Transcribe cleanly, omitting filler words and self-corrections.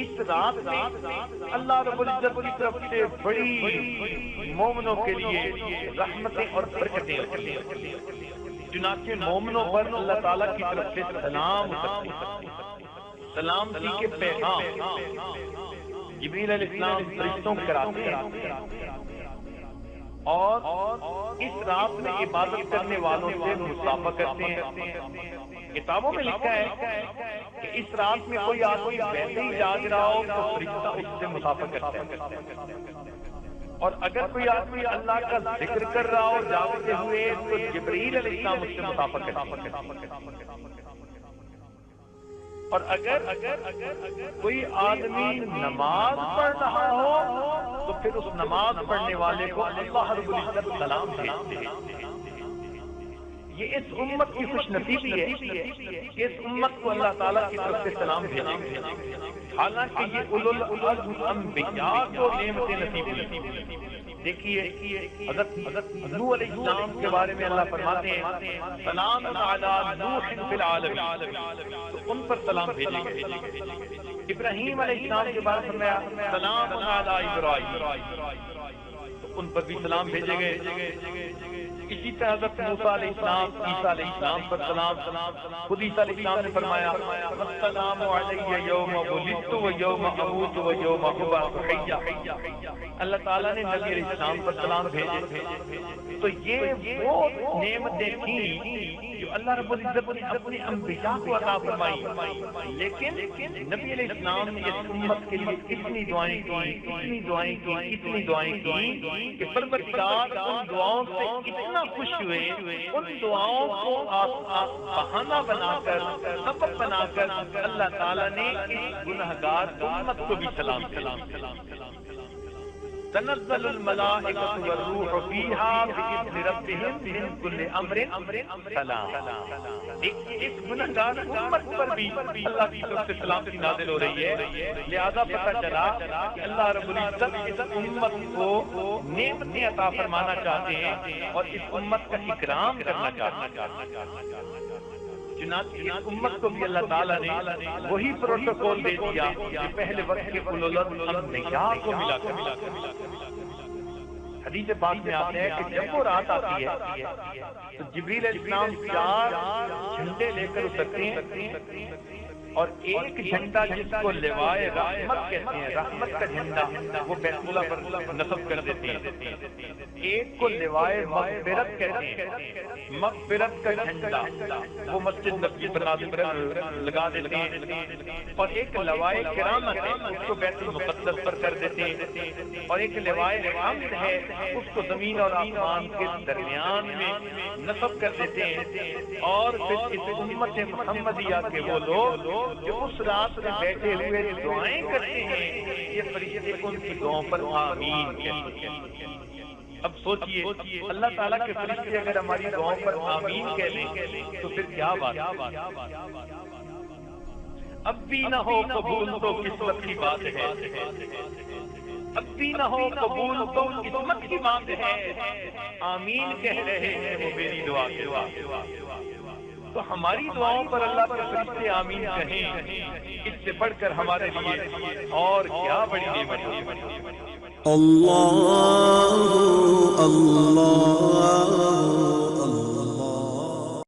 اس رات میں اللہ رب العزت کی طرف سے بڑی مومنوں کے لیے رحمتیں اور برکتیں ہوتی ہیں۔ چنانچہ مومنوں پر اللہ تعالیٰ کی طرف سے سلام سلامتی کے پیغام جبریل علیہ السلام فرشتوں کو کراتے ہیں، اور اس رات میں عبادت کرنے والوں سے مصافحہ کرتے ہیں۔ کتابوں میں لکھا ہے کہ اس رات میں کوئی آدمی ویسے ہی جاگ رہا ہو تو فرشتہ اس سے مصافحہ کرتا ہے، اور اگر کوئی آدمی اللہ کا ذکر کر رہا ہو جاگتے ہوئے تو جبریل علیہ السلام اس سے مصافحہ کرتا ہے، اور اگر کوئی آدمی نماز پڑھ رہا ہو تو پھر اس نماز پڑھنے والے کو اللہ رب العزت سلام بھیجتے ہیں۔ یہ اس امت کی خوش نصیبی ہے کہ اس امت کو اللہ تعالیٰ کی طرف سے سلام بھیجیں گے، حالانکہ یہ اولو العزم انبیاء کو نعمت نصیب ہوئی۔ دیکھیے حضرت نوح علیہ السلام کے بارے میں اللہ فرماتے ہیں سلام علی نوح فی العالمین، تو ان پر سلام بھیجیں گے۔ ابراہیم علیہ السلام کے بارے میں فرمایا سلام علی ابراہیم، تو ان پر بھی سلام بھیجے گئے۔ اسی طرح حضرت موسیٰ علیہ السلام عیسیٰ علیہ السلام پر سلام، خود عیسیٰ علیہ السلام نے فرمایا السلام علیہ یوم ولدت و یوم اموت و یوم ابعث حیا۔ اللہ تعالیٰ نے نبی علیہ السلام پر سلام بھیجے، تو یہ وہ نعمتیں تھیں جو اللہ رب العزت نے اپنے انبیاء کو عطا فرمائی، لیکن نبی علیہ السلام نے اس امت کے لیے اتنی دعائیں کی کہ پروردگار ان دعاؤں سے اتنا خوش ہوئے، ان دعاؤں کو بہانہ بنا کر سبب بنا کر اللہ تعالیٰ نے اس گنہگار امت کو بھی سلام تنزل الملائکۃ والروح فیہا بإذن ربہم من کل امر سلام۔ اس گنہگار امت پر بھی اللہ کی طرف سے سلامتی نازل ہو رہی ہے، لہذا پتہ چلا کہ اللہ رب العزت اس امت کو نعمتیں عطا فرمانا چاہتے ہیں اور اس امت کا اکرام کرنا چاہتے ہیں۔ چنانچہ اس امت کو بھی اللہ تعالیٰ نے وہی پروٹوکول دے دیا کہ پہلے وقت کے اولو العزم انبیاء کو ملا کر۔ حدیث پاک میں آتا ہے کہ جب وہ رات آتی ہے تو جبریل علیہ السلام 4 جھنڈے لے کر اترتے ہیں، اور ایک جھنڈا جس کو لوائے رحمت کہتے ہیں، رحمت کا جھنڈا، وہ بیت اللہ پر نصب کر دیتے ہیں۔ ایک کو لوائے مغفرت کہتے ہیں، مغفرت کا جھنڈا وہ مسجد نبوی پر لگا دیتے ہیں، اور ایک لوائے کرامت ہے اس کو بیت المقدس پر کر دیتے ہیں، اور ایک لوائے حمد ہے اس کو زمین اور آسمان کے درمیان میں نصب کر دیتے ہیں۔ اور پھر اس امت محمدیہ کے وہ لوگ جو اس رات میں بیٹھے ہوئے دعائیں کرتے ہیں، یہ فرشتے ان کی دعاؤں پر آمین کہتے ہیں۔ اب سوچئے اللہ تعالیٰ کے فرشتے اگر ہماری دعاؤں پر آمین کہہ لیں تو پھر کیا بات ہے؟ اب بھی نہ ہو قبول تو قسمت کی بات ہے، اب بھی نہ ہو قبول تو قسمت کی بات ہے، آمین کہہ رہے ہیں وہ میری دعا کے بعد۔ تو ہماری دعاؤں پر اللہ کے فرشتے آمین کہیں، اس سے بڑھ کر ہمارے لیے اور کیا بڑی نعمت ہے۔ اللہ اللہ